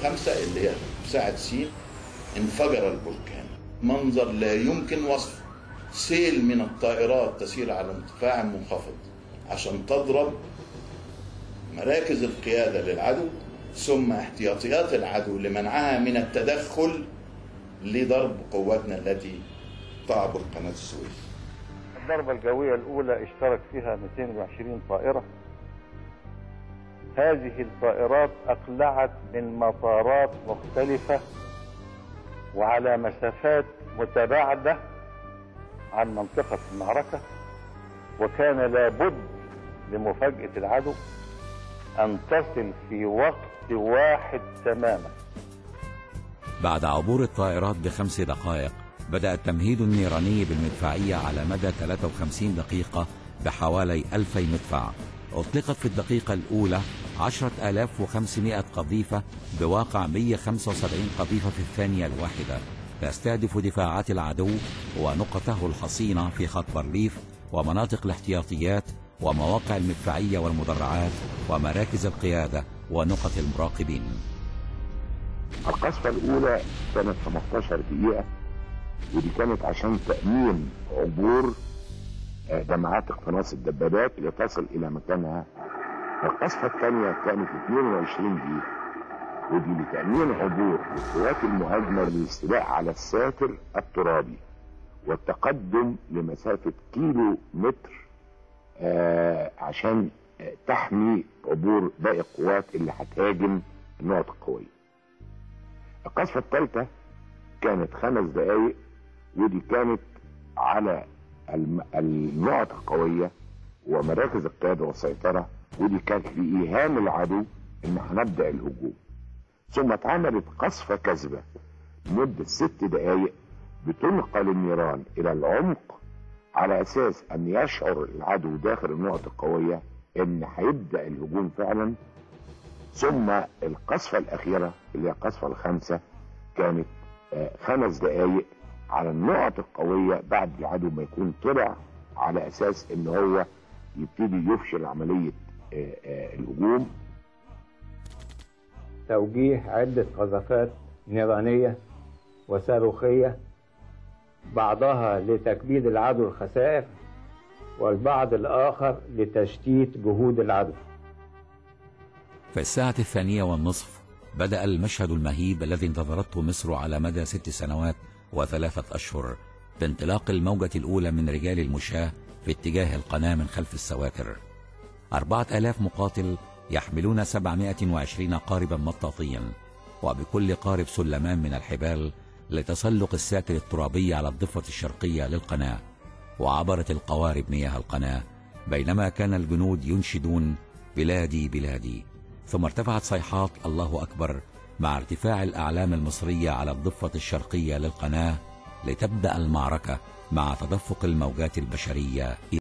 5 اللي هي ساعة سين انفجر البركان، منظر لا يمكن وصفه. سيل من الطائرات تسير على ارتفاع منخفض عشان تضرب مراكز القيادة للعدو، ثم احتياطيات العدو لمنعها من التدخل لضرب قواتنا التي تعبر قناة السويس. الضربة الجوية الأولى اشترك فيها 220 طائرة. هذه الطائرات أقلعت من مطارات مختلفة وعلى مسافات متباعدة عن منطقة المعركة، وكان لابد لمفاجأة العدو أن تصل في وقت واحد تماما. بعد عبور الطائرات ب5 دقائق بدأ التمهيد النيراني بالمدفعية على مدى 53 دقيقة بحوالي 2000 مدفع. أطلقت في الدقيقة الأولى 10,500 قذيفة بواقع 175 قذيفة في الثانية الواحدة، تستهدف دفاعات العدو ونقطه الحصينة في خط بارليف ومناطق الاحتياطيات ومواقع المدفعية والمدرعات ومراكز القيادة ونقط المراقبين. القصفة الأولى كانت 15 دقيقة، ودي كانت عشان تأمين عبور جماعات اقتناص الدبابات لتصل إلى مكانها. القصفة الثانية كانت 22 دقيقة، ودي لتأمين عبور القوات المهاجمة للاستيلاء على الساتر الترابي والتقدم لمسافة كيلو متر عشان تحمي عبور باقي القوات اللي هتهاجم النقط القوية. القصفة الثالثة كانت 5 دقايق، ودي كانت على النقط القوية ومراكز القيادة والسيطرة، ودي كانت لإيهام العدو إن هنبدأ الهجوم. ثم اتعملت قصفة كذبة لمدة 6 دقايق بتنقل النيران إلى العمق على أساس أن يشعر العدو داخل النقط القوية إن هيبدأ الهجوم فعلا. ثم القصفة الأخيرة اللي هي القصفة ال5 كانت 5 دقايق على النقط القوية بعد العدو ما يكون طلع، على أساس إن هو يبتدي يفشل عملية الهجوم. توجيه عدة قذافات نيرانية وصاروخية، بعضها لتكبيد العدو الخسائر والبعض الآخر لتشتيت جهود العدو. في الساعة 2:30 بدأ المشهد المهيب الذي انتظرته مصر على مدى 6 سنوات و3 أشهر، بانطلاق الموجة الأولى من رجال المشاة في اتجاه القناة من خلف السواتر. 4000 مقاتل يحملون 720 قاربا مطاطيا، وبكل قارب سلمان من الحبال لتسلق الساتر الترابي على الضفة الشرقية للقناة. وعبرت القوارب مياه القناة بينما كان الجنود ينشدون بلادي بلادي. ثم ارتفعت صيحات الله أكبر مع ارتفاع الأعلام المصرية على الضفة الشرقية للقناة، لتبدأ المعركة مع تدفق الموجات البشرية.